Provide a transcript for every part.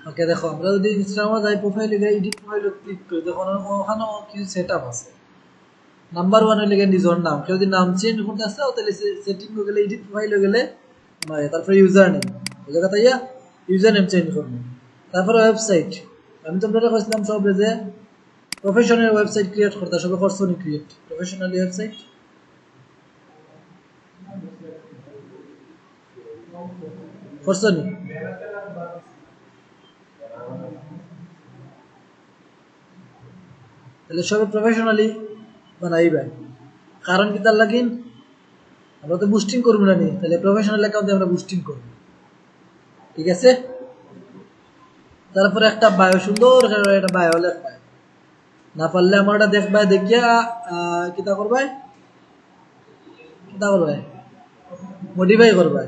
ওকে দেখো আমরা যদি ইনস্টাগ্রামে যাই প্রোফাইলে গিয়ে এডিট প্রোফাইলে ক্লিক করি দেখো ওখানে কিছু সেটআপ আছে। নাম্বার 1 হইলে গিয়ে নিজের নাম, কেউ যদি নাম চেঞ্জ করতে আসে তাহলে সেটিং এ গেলে এডিট প্রোফাইলে গেলে তারপরে ইউজার নেম এই জায়গা তাইয়া ইউজার নেম চেঞ্জ করবে। তারপরে ওয়েবসাইট, আমি তোমরা কইছিলাম সব যে প্রফেশনাল ওয়েবসাইট ক্রিয়েট করতে, সবে করছো নি ক্রিয়েট প্রফেশনাল ওয়েবসাইট? করছো নি? তাহলে সবে প্রফেশনালি বানাইবা, কারণ কি তার লাগিন আমরা তো বুস্টিং করব না নি, তাহলে প্রফেশনাল অ্যাকাউন্টে আমরা বুস্টিং করব। ঠিক আছে, তারপরে একটা বায়ো সুন্দর করে একটা বায়ো লেখবা, না পারলে আমারটা দেখবা, দেখিয়া কিটা করবা, কিটা করবা মডিফাই করবা,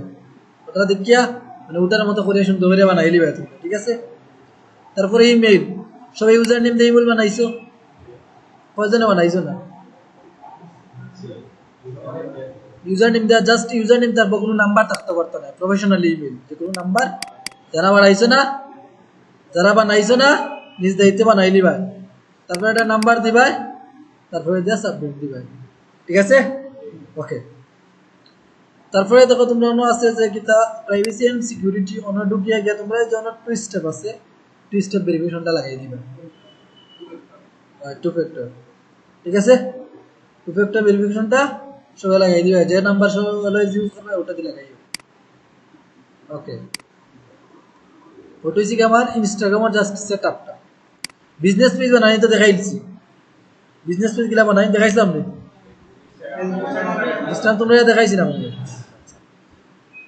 ওটা দেখিয়া মানে ওটার মতো করে সুন্দর করে বানাই লিবা তুমি। ঠিক আছে, তারপরে ইমেইল, সবাই ইউজার নেম দিয়ে ইমেইল বানাইছো, কয়জনে বানাইছো না? ইউজার নেম দেওয়া, জাস্ট ইউজার নেম, তারপর কোনো নাম্বার থাকতে পারতো না, প্রফেশনাল ইমেইল যে কোনো নাম্বার যারা বানাইছো না, যারা বানাইছো না নিজ দায়িত্বে বানাই লিবা, তারপরে একটা নাম্বার দিবা, তারপরে দিয়া সাবমিট দিবা। ঠিক আছে, ওকে। তারপরে দেখো তোমরা অন্য আছে যে কিতা প্রাইভেসি এন্ড সিকিউরিটি, অন্য ঢুকিয়া গিয়া তোমরা যে অন্য টু স্টেপ আছে, টু স্টেপ ভেরিফিকেশনটা লাগাই দিবা, টু ফ্যাক্টর। ঠিক আছে, টু ফ্যাক্টর ভেরিফিকেশনটা সবাই লাগাই দিবা, যে নাম্বার সবাই অলওয়েজ ইউজ করবে ওটা দিয়ে লাগাই। ওকে, ওটা হচ্ছে কি আমার ইনস্টাগ্রামের জাস্ট সেটআপটা। বিজনেস পেজ বানাই তো দেখাইছি, বিজনেস পেজ গুলা বানাই দেখাইছিলাম নি, ইনস্টাগ্রাম তোমরা দেখাইছি না আমাকে।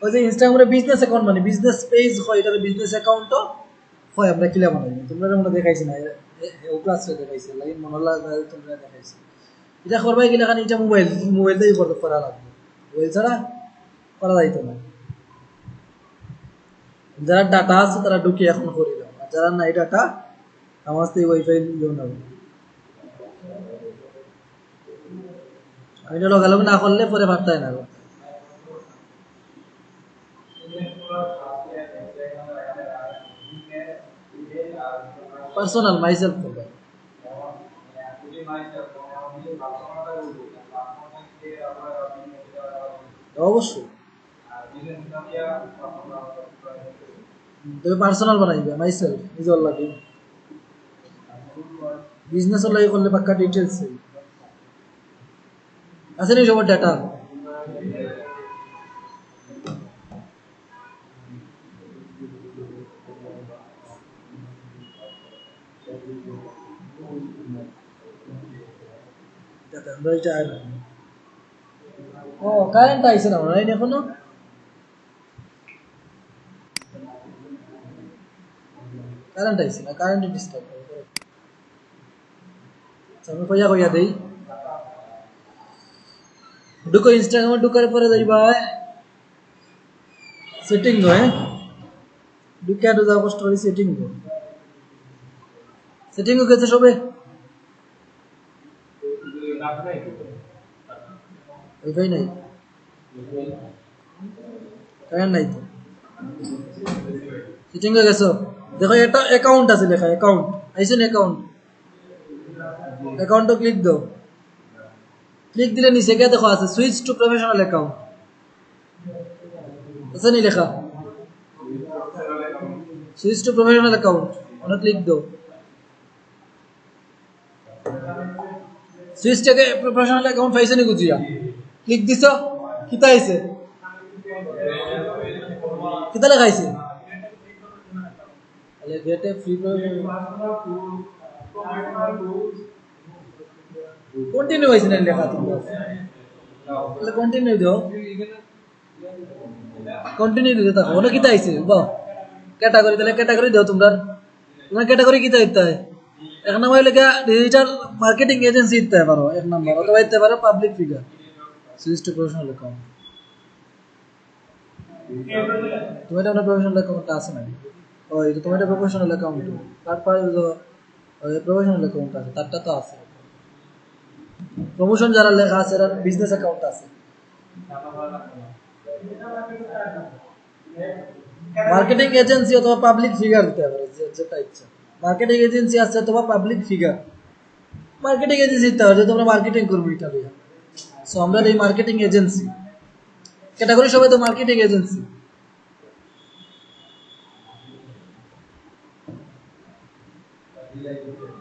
ওই যে ইনস্টাগ্রামে বিজনেস অ্যাকাউন্ট মানে বিজনেস পেজ হয়, এটা বিজনেস অ্যাকাউন্টও হয়, আমরা কিলা বানাই তোমরা মনে দেখাইছি না, ও ক্লাসে দেখাইছি, লাইন মনলা তোমরা দেখাইছি। এটা করবাই গেলে কারণ এটা মোবাইল, মোবাইল দিয়েই করা লাগবে, মোবাইল ছাড়া করা যাইতো না। যারা ডাটা আছে তারা ঢুকে এখন করে দাও, আর যারা নাই ডাটা আমার থেকে ওয়াইফাই ইউজ নেবে। আমি এটা লগালগ না করলে পরে ভাবতাই না। পার্সোনাল মাইসেলফ করবে অবশ্যই, তুমি পার্সোনাল বানাইবে মাইসেলফ নিজের লাগে, বিজনেস লাগে করলে পাক্কা ডিটেলস আছে নি সবার ডাটা। ও কারেন্ট আইছে না মনে হয় এখনো, কারেন্ট আইছে না, কারেন্ট ডিস্টার্ব করে। আমি কইয়া কইয়া দেই, ঢুকো ইনস্টাগ্রামে, ঢুকার পরে যাইবা সেটিং হয়, ঢুকে আর যাও কষ্ট করে সেটিং গো, সেটিং গেছে সবে, ওইটাই নাই, কারেন্ট নাই তো, সেটিং এ গেছো, দেখো একটা অ্যাকাউন্ট আছে লেখা, অ্যাকাউন্ট আইছে না, অ্যাকাউন্ট, অ্যাকাউন্টে ক্লিক দাও, ক্লিক দিলে নিচে গিয়ে দেখো আছে সুইচ টু প্রফেশনাল অ্যাকাউন্ট, আছে নি লেখা সুইচ টু প্রফেশনাল অ্যাকাউন্ট, ওটা ক্লিক দাও, সুইচ থেকে প্রফেশনাল অ্যাকাউন্ট পাইছে নি গুজিয়া, ক্লিক দিছো, কিতা আইছে, কিতা লেখা আইছে, তাহলে গেট এ ফ্রি কন্টিনিউ হইছে না লেখা, তোমরা তাহলে কন্টিনিউ দাও, কন্টিনিউ দিতে থাকো, ওটা কিতা আইছে বাহ, ক্যাটাগরি, তাহলে ক্যাটাগরি দাও, তোমরা তোমার ক্যাটাগরি কিতা দিতে হয়, এক নাম্বার লেখা ডিজিটাল মার্কেটিং এজেন্সি দিতে পারো এক নাম্বার, অথবা দিতে পারো public figure, switch to professional account. তোমার এটা প্রফেশনাল অ্যাকাউন্ট আছে না, ওই যে তোমার এটা প্রফেশনাল অ্যাকাউন্ট, তারপরে প্রফেশনাল অ্যাকাউন্ট আছে, তারটা তো আছে। প্রমোশন যারা লেখা আছে এরা বিজনেস অ্যাকাউন্ট আছে। মার্কেটিং এজেন্সি অথবা পাবলিক ফিগার দিতে পারে, যেটা ইচ্ছা। মার্কেটিং এজেন্সি আছে অথবা পাবলিক ফিগার। মার্কেটিং এজেন্সি দিতে হবে, যেহেতু আমরা মার্কেটিং করবো এটা লইয়া। সো আমরা এই মার্কেটিং এজেন্সি ক্যাটাগরি সবাই তো মার্কেটিং এজেন্সি।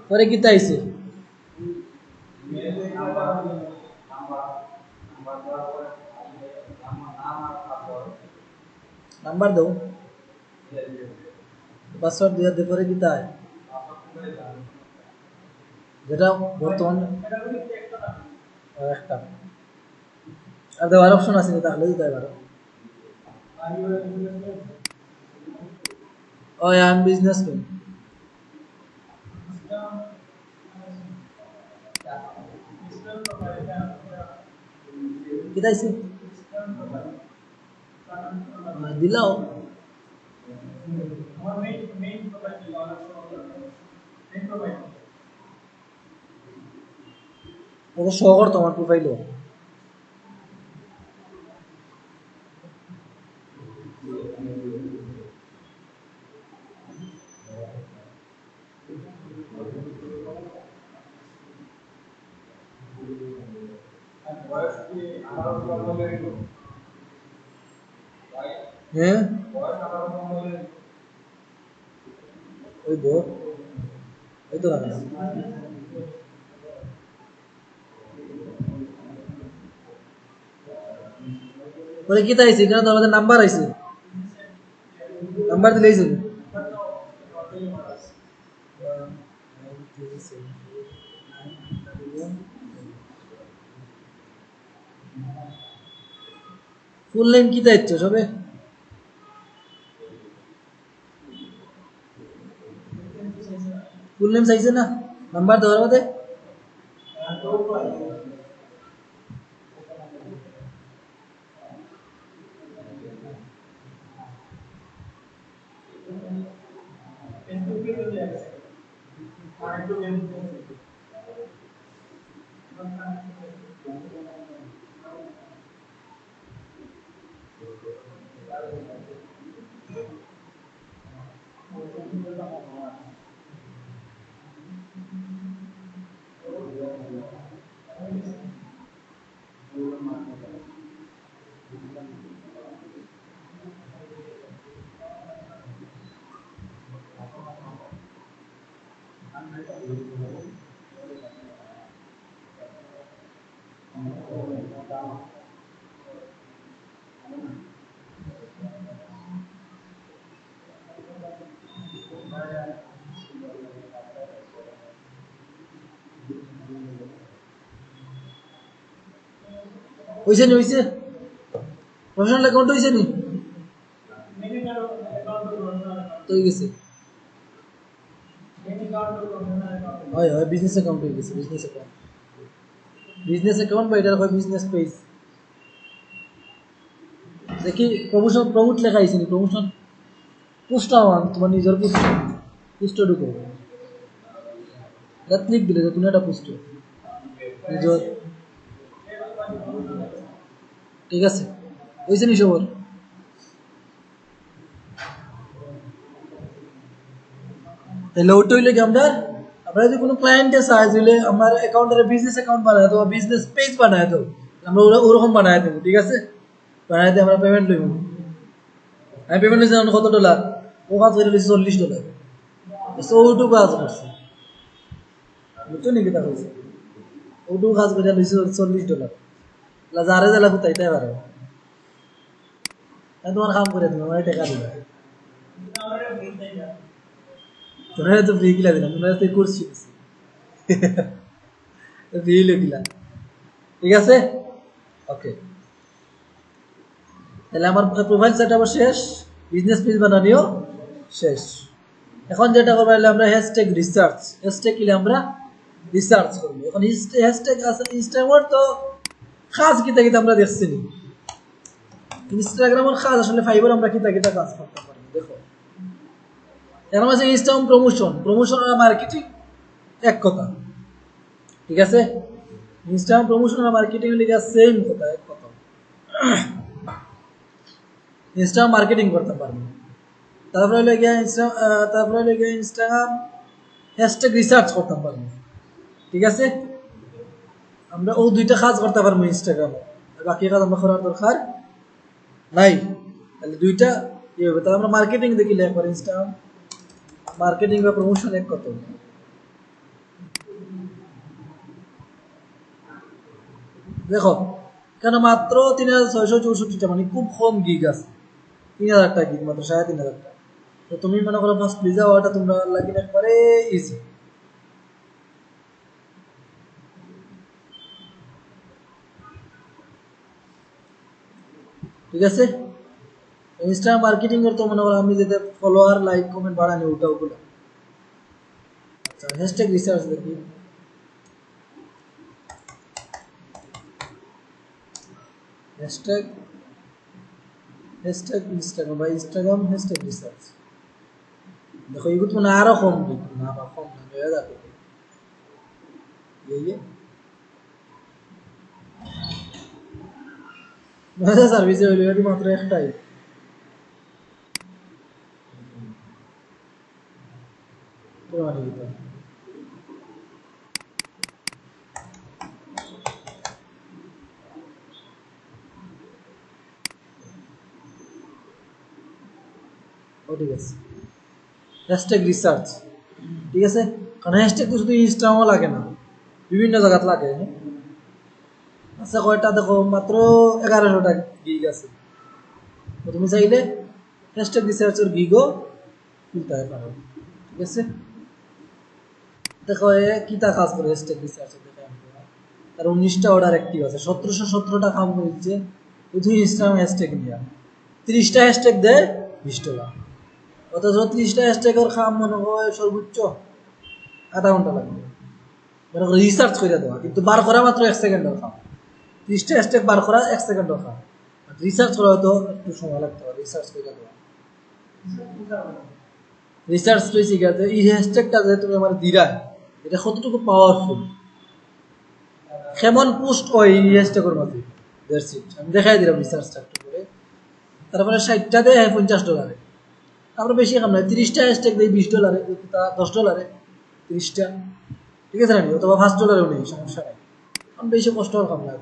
পরে কি তাইছে নাম্বার দাও, পাসওয়ার্ড দিয়ে দে, পরে কি তাই যেটা বর্তমান একটা আর দেওয়ার অপশন আছে, তাহলে দিতে পারো। ও আই এম বিজনেসম্যান, কি তাইছে দিলাও। ওকে শো কর তোমার প্রোফাইলও। হ্যাঁ ওই বো ওই তো রাখা পরে কি তাইছে, এখানে তো আমাদের নাম্বার আইছে, নাম্বার দিলেই যাবে। ফুল নেম কি চাইছো সবে? ফুল নেম চাইছে না, নাম্বার দেওয়ার মধ্যে হইছে নি, হইছে প্রফেশনাল অ্যাকাউন্ট হইছে নি, তো হয়ে গেছে। হয় হয় বিজনেস অ্যাকাউন্ট হয়ে গেছে, বিজনেস অ্যাকাউন্ট, বিজনেস অ্যাকাউন্ট বা এটা হয় বিজনেস পেজ। দেখি প্রমোশন প্রমোট লেখা আইছে নি, প্রমোশন পোস্ট আওয়ান তোমার নিজের পোস্ট পোস্ট ঢুকো, এটা ক্লিক দিলে যে তুমি একটা পোস্ট নিজের, ঠিক আছে হইছে নি সবার? তাহলে ওটা হইলে কি আমরা যদি কোনো ক্লায়েন্টে চাই দিলে আমার অ্যাকাউন্টের বিজনেস অ্যাকাউন্ট বানায় দেবো, বিজনেস পেজ বানায় দেবো, আমরা ওরকম বানায় দেবো, ঠিক আছে? বানায় দিয়ে আমরা পেমেন্ট লইব। আমি পেমেন্ট নিয়েছি কত $, ও কাজ করে লিখছি $40, ওটুকু কাজ করছে, বুঝছো নাকি? তা হয়েছে ওটুকু কাজ করে লিখছি $40, যারে জেলা কোথাইতে পারে তোমার কাম করে দিবে, আমার টাকা দিবে, তোরা তো ফ্রি কিলা দিলাম, তোরা তো কোর্স শিখছি ফ্রি দিলাম, ঠিক আছে? ওকে, তাহলে আমার প্রোফাইল সেটআপ শেষ, বিজনেস পেজ বানানিও শেষ। এখন যেটা করবো আমরা হ্যাশট্যাগ রিসার্চ, হ্যাশট্যাগ কিলে আমরা রিসার্চ করবো। এখন হ্যাশট্যাগ আছে ইনস্টাগ্রাম, তো কাজ কিতা কিতা আমরা দেখছি নি, ইনস্টাগ্রামের কাজ আসলে ফাইবার আমরা কিতা কিতা কাজ করতে পারি দেখো। এর মাঝে ইনস্টাগ্রাম প্রমোশন, প্রমোশন আর মার্কেটিং এক কথা, ঠিক আছে? ইনস্টাগ্রাম প্রমোশন আর মার্কেটিং লিগে সেম কথা এক কথা ইনস্টাগ্রাম মার্কেটিং করতে পারবো তারপরে লেগে ইনস্টাগ্রাম হ্যাশট্যাগ রিসার্চ করতে পারবো ঠিক আছে আমরা ও দুইটা কাজ করতে পারবো ইনস্টাগ্রামে বাকি কাজ আমরা করার দরকার নাই তাহলে দুইটা কি হবে তাহলে আমরা মার্কেটিং দেখিলে একবার ইনস্টাগ্রাম মার্কেটিং বা প্রমোশন এক কত দেখো কেন মাত্র 3664টা মানে খুব কম গিগ আছে 3000টা গিগ মাত্র 3500টা তো তুমি মনে করো ফার্স্ট ভিসা হওয়াটা তোমরা লাগি একবারে ইজি ঠিক আছে ইনস্টাগ্রাম মার্কেটিং করতে মনে করো আমি যেটা ফলোয়ার লাইক কমেন্ট বাড়ানি ওটা ওগুলো আচ্ছা হ্যাশট্যাগ রিসার্চ দেখি হ্যাশট্যাগ ইনস্টাগ্রাম বা ইনস্টাগ্রাম হ্যাশট্যাগ রিসার্চ দেখো এগুলো মানে আরো কম দিক না বা কম না হয়ে যাবে এই সার্ভিসে হইলে মাত্র একটাই ঠিক আছে হ্যাশট্যাগ রিসার্চ ঠিক আছে কারণ হ্যাশট্যাগ তো শুধু ইনস্টাগ্রামও লাগে না বিভিন্ন জায়গাতে লাগে আচ্ছা কয়টা দেখো মাত্র 1100টা গিগ আছে তুমি চাইলে হ্যাশট্যাগ রিসার্চের গিগও খুলতে পারো ঠিক আছে দেখো কিতা কাজ করে হ্যাশট্যাগ রিসার্চের দেখো তার 19টা অর্ডার অ্যাক্টিভ আছে 1717টা কাম করেছে শুধু ইনস্টাগ্রাম হ্যাশট্যাগ নিয়ে 30টা হ্যাশট্যাগ দেয় $20 অথচ 30টা হ্যাশট্যাগের খাম মনে হয় সর্বোচ্চ আধা ঘন্টা লাগবে মনে করো রিসার্চ করে দেওয়া কিন্তু বার করা মাত্র 1 সেকেন্ডের খাম 30টা হ্যাশট্যাগ বার করা 1 সেকেন্ডের খাম রিসার্চ করা হয়তো একটু সময় লাগতে হবে রিসার্চ করে দেওয়া রিসার্চ করেছি গেছে এই হ্যাশট্যাগটা যে তুমি আমার দিরা এটা কতটুকু পাওয়ারফুল কেমন পোস্ট হয় এই হ্যাশট্যাগের মধ্যে দ্যাটস ইট আমি দেখাই দিলাম রিসার্চটা একটু করে তারপরে 60টা দেয় $50 আমরা বেশি কাম নাই 30টা হ্যাশট্যাগ দেই $20 $10 30টা ঠিক আছে না অথবা $5 নেই সমস্যা নাই আমি বেশি কষ্ট কাম না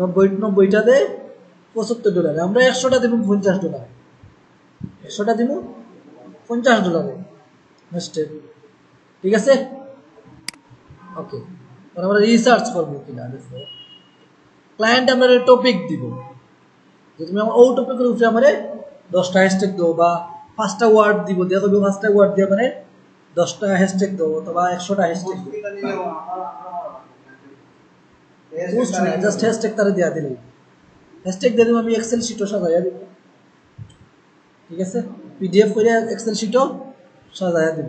90টা দেয় $75 আমরা 100টা দেব $50 100টা দিব $50 হ্যাশট্যাগ ঠিক আছে ওকে আমরা রিসার্চ করবো কিনা দেখো ক্লায়েন্ট আমরা টপিক দিব যে তুমি আমার ও টপিকের উপরে আমারে 10টা হ্যাশট্যাগ দাও বা 5টা ওয়ার্ড দিব দেখো 5টা ওয়ার্ড দিয়ে মানে 10টা হ্যাশট্যাগ দাও অথবা 100টা হ্যাশট্যাগ পোস্ট না জাস্ট হ্যাশট্যাগ তারে দেয়া দিলেই হ্যাশট্যাগ দিয়ে আমি এক্সেল শিটও সাজাইয়া দিব ঠিক আছে পিডিএফ করে এক্সেল শিটও সাজাইয়া দিব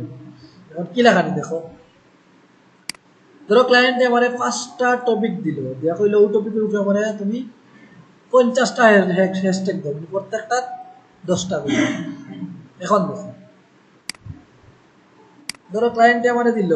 এখন কি লেখানি দেখো ধরো ক্লায়েন্টে আমারে 5টা টপিক দিল দিয়া কইলো ওই টপিকের উপরে আমারে তুমি 50টা হ্যাশট্যাগ দাও প্রত্যেকটা 10টা করে এখন দেখো ধরো ক্লায়েন্টে আমারে দিল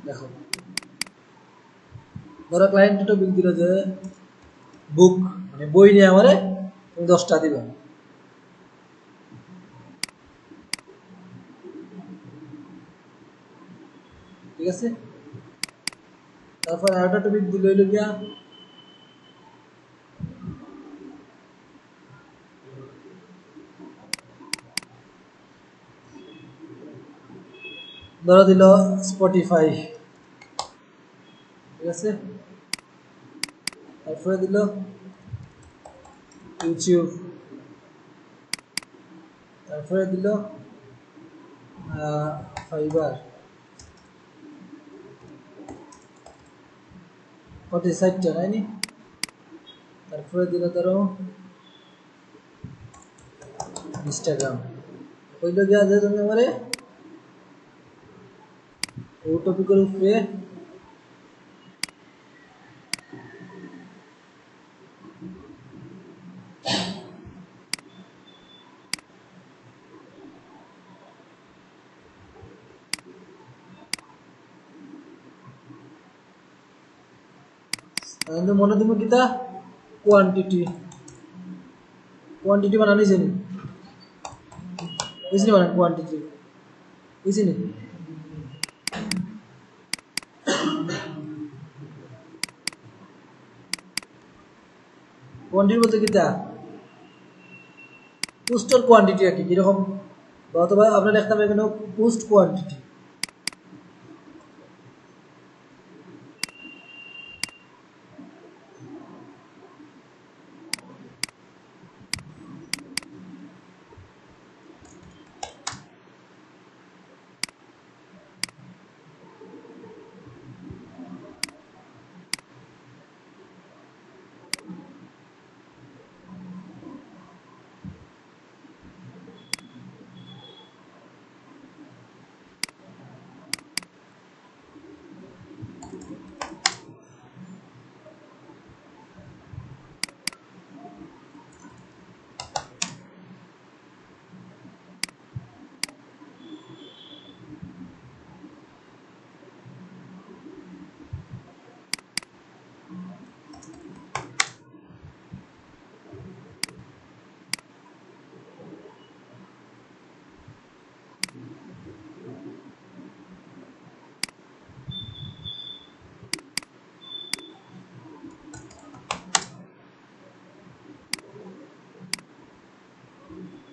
দেখো ধরো ক্লায়েন্ট টপিক দিল যে বুক মানে বই নিয়ে আমারে তুমি 10টা দিবে ঠিক আছে তারপর আরেকটা টপিক দিল হইলো গিয়া ধরো দিল স্পটিফাই ঠিক আছে তারপরে দিল ইউটিউব তারপরে দিল ফাইবার 60টা নাইনি তারপরে দিলে ধরো ইনস্টাগ্রাম কইলো গিয়া যে তুমি আমারে ও টপিকের উপরে মনে তুমি কিতা কোয়ান্টিটি কোয়ান্টিটি বানানি জানি বুঝলি বানান কোয়ান্টিটি বুঝলি কোয়ান্টিটি বলতে কিতা পোস্টের কোয়ান্টিটি আর কি কিরকম অথবা আপনার দেখতে পাবেন এখানে পোস্ট কোয়ান্টিটি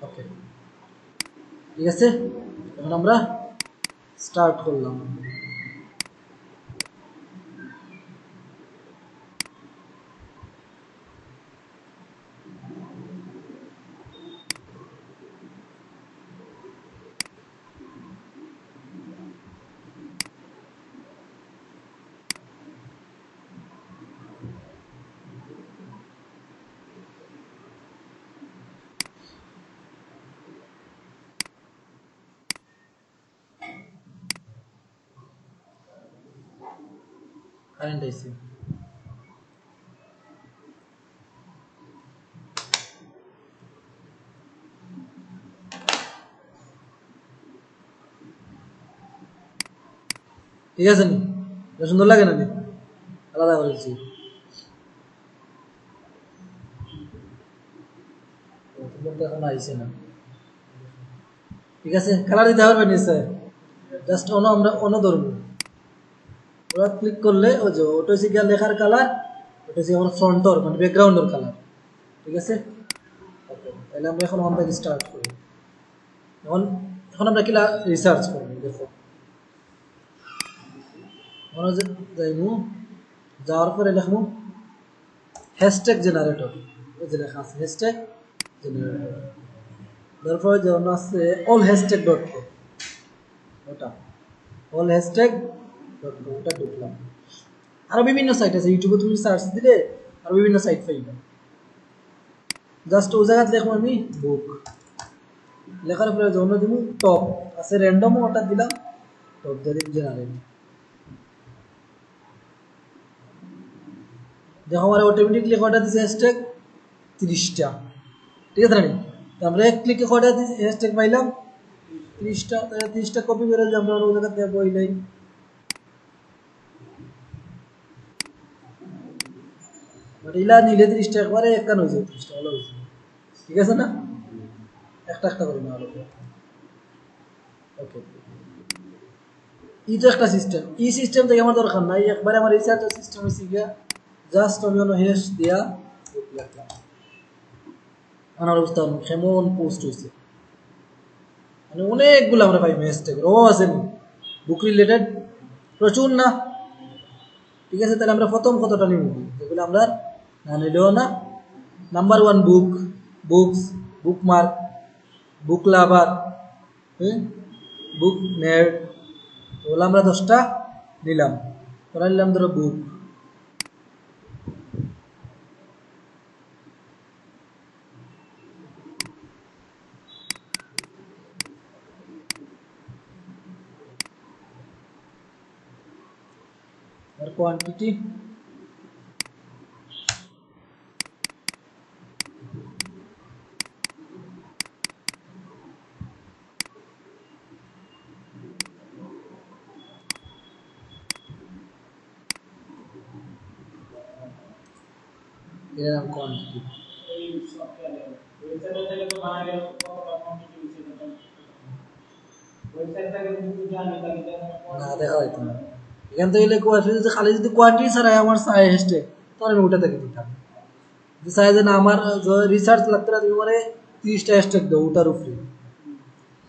ওকে ঠিক আছে এখন আমরা স্টার্ট করলাম কারেন্ট আইসি ঠিক আছে নি সুন্দর লাগে না আলাদা করেছি এখন আইসে না ঠিক আছে কালার দিতে পারবেন নিশ্চয় জাস্ট আমরা ধরবো ওরা ক্লিক করলে ওই যে ওটা হচ্ছে গিয়া লেখার কালার ওটা হচ্ছে আমার ফ্রন্টর মানে ব্যাকগ্রাউন্ডের কালার ঠিক আছে ওকে তাহলে আমরা এখন অন থেকে স্টার্ট করি এখন এখন আমরা কিলা রিসার্চ করব দেখো মনে যাইমু যাওয়ার পরে লিখবো হ্যাশট্যাগ জেনারেটর ওই যে লেখা আছে হ্যাশট্যাগ জেনারেটর তারপরে যেমন আছে অল হ্যাশট্যাগ ডট কম ওটা অল হ্যাশট্যাগ ডট কম ওটা ঢুকলাম আরো বিভিন্ন সাইট আছে ইউটিউবে তুমি সার্চ দিলে আরো বিভিন্ন সাইট পাইবে জাস্ট ওই জায়গাতে দেখো আমি বুক লেখার পরে যখন দিব টপ আছে র্যান্ডম ওটা দিলাম টপ দিয়ে জেনারেল দেখো আমার অটোমেটিকলি কয়টা দিছে হ্যাশট্যাগ 30টা ঠিক আছে না আমরা এক ক্লিকে কয়টা দিছে হ্যাশট্যাগ পাইলাম 30টা 30টা কপি করে যে আমরা ওই জায়গাতে দেব এই লাইন বাট ইলা নিলে 30টা একবারে একখান হয়ে যায় 30টা ভালো হয়েছে ঠিক আছে না একটা একটা করে নেওয়া হবে ওকে এই তো একটা সিস্টেম এই সিস্টেম থেকে আমার দরকার নাই একবারে আমার রিসার্চ সিস্টেম হয়েছে গিয়া জাস্ট আমি হলো হ্যাশ দিয়া লিখলাম আমার অবস্থা কেমন পোস্ট হয়েছে মানে অনেকগুলো আমরা পাই হ্যাশট্যাগের অভাব আছে বুক রিলেটেড প্রচুর না ঠিক আছে তাহলে আমরা প্রথম কতটা নিব যেগুলো আমরা না নিলেও না নাম্বার 1 বুক বুকস বুকমার্ক বুক লাভার বুক নেট ওগুলো আমরা 10টা নিলাম ওরা নিলাম ধরো বুক কোয়ান্টিটি এর নাম কোয়ান্টিটি না দেখা হইতো না এখান থেকে লেখা আছে যে খালি যদি কোয়ান্টিটি ছাড়া আমার সাই হেস্টে তাহলে আমি ওটা থেকে দিতাম যে সাই যে না আমার রিসার্চ লাগতে না তুমি মানে 30টা হ্যাশট্যাগ দাও ওটার উপরে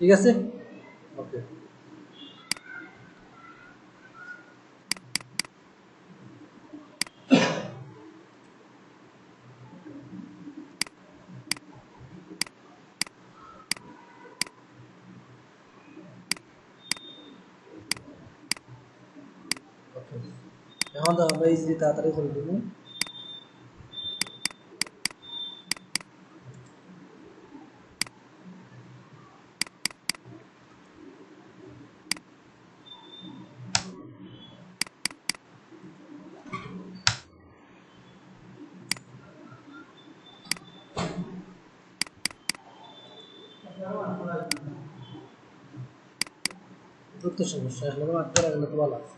ঠিক আছে ওকে ওকে এখন তো আমরা ইজিলি তাড়াতাড়ি করে দেবো তো সমস্যা আসলে মাত্র রাখলে তো ভালো আছে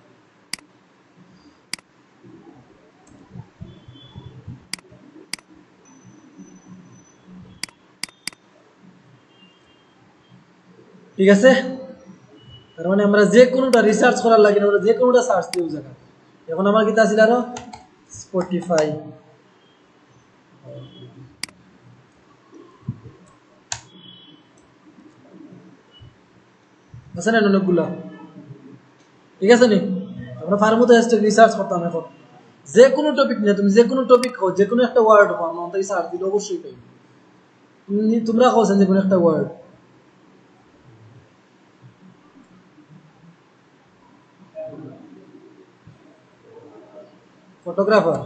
ঠিক আছে তার মানে আমরা যে কোনোটা রিসার্চ করার লাগে আমরা যে কোনোটা সার্চ দিই ওই জায়গা এখন আমার কি ছিল আরো স্পটিফাই আছে না অনেকগুলো ঠিক আছে নি আমরা ফার্মোতে রিসার্চ করতাম এখন যে কোনো টপিক নিয়ে তুমি যে কোনো টপিক হও যে কোনো একটা ওয়ার্ড হও আমরা তাই সার্চ দিলে অবশ্যই পাই তোমরা কওছেন যে কোনো একটা ওয়ার্ড ফটোগ্রাফার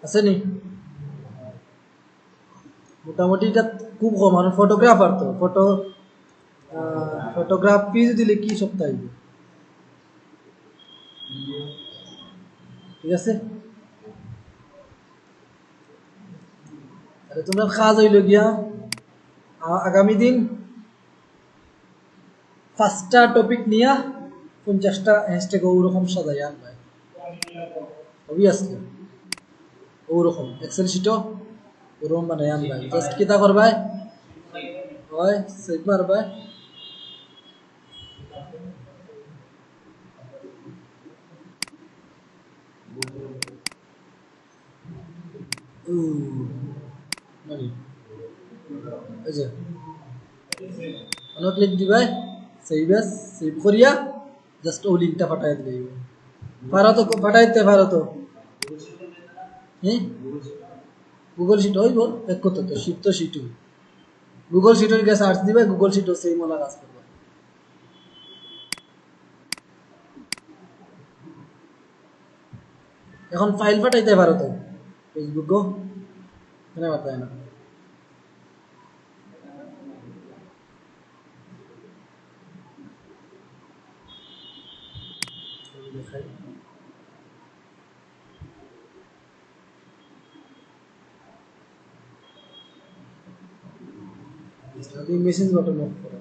আছে নি মোটামুটি এটা খুব কম মানে ফটোগ্রাফার তো ফটোগ্রাফি যদি লিখি সপ্তাহে ঠিক আছে তাহলে তোমরা কাজ হইল গিয়া আগামী দিন 5টা টপিক নিয়া 50টা হ্যাশট্যাগ ওরকম সাজাই আনবাই অবভিয়াসলি ওরকম এক্সেল শিটও ওরকম বানাই আনবাই জাস্ট কিতা করবাই হয় সেভ মারবাই মানে এই যে ক্লিক দিবাই সেভ করিয়া জাস্ট ও লিঙ্কটা পাঠাই দিলেই পারো তো পাঠাইতে পারো তো হ্যাঁ গুগল শিট হইব এক কত তো শিট তো শিট গুগল শিটের গিয়ে সার্চ দিবে গুগল শিটও সেই মলা কাজ করবে এখন ফাইল পাঠাইতে পারো তো ফেসবুকও কেন পাঠায় না দেখাই মেসেজ বাটন অফ করো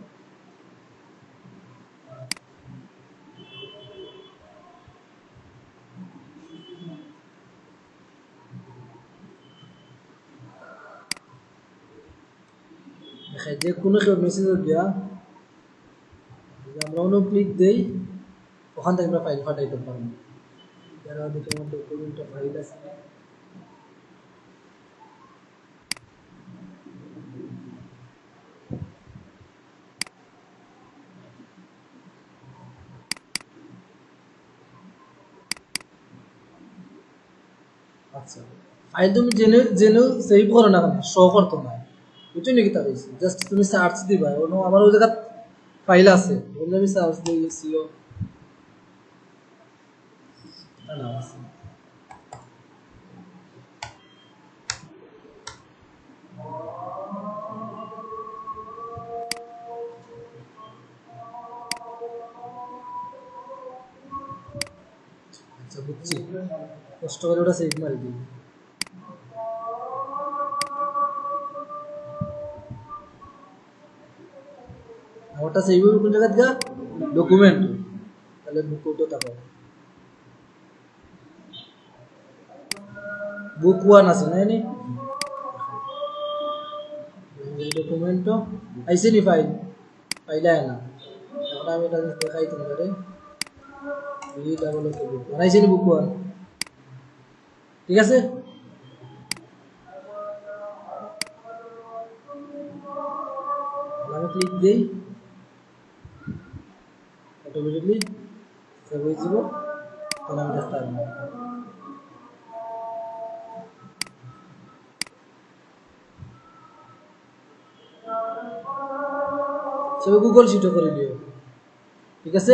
দেখাই যে কোনো কেউ মেসেজ দিয়া আমরা অন্য ক্লিক দেই ওখান থেকে আমরা ফাইল পাঠাইতে পারবো যারা দেখে আমাদের কোনটা ফাইল আছে আচ্ছা ফাইল তুমি জেনে জেনে সেভ করো না কেন শো করতো না বুঝছো নাকি তা হয়েছে জাস্ট তুমি সার্চ দিবা আমার ওই জায়গা ফাইল আছে ওগুলো আমি সার্চ দিয়ে সিও না আছে বুঝছি কষ্ট করে ওটা সেভ মারি দিই ওটা সেভ হবে কোন জায়গা থেকে ডকুমেন্ট তাহলে বুক তো থাকো বুক ওয়ান আছে না নি ডকুমেন্ট আইসে নি ফাইল ফাইল আয় না এখন আমি এটা দেখাই তোমাদের ই ডাবল বুক আইসে নি বুক ওয়ান ঠিক আছে আমি ক্লিক দেই অটোমেটিকলি সেভ হয়ে যাব তাহলে আমি দেখতে পারবো সব গুগল শিটও করে দিও ঠিক আছে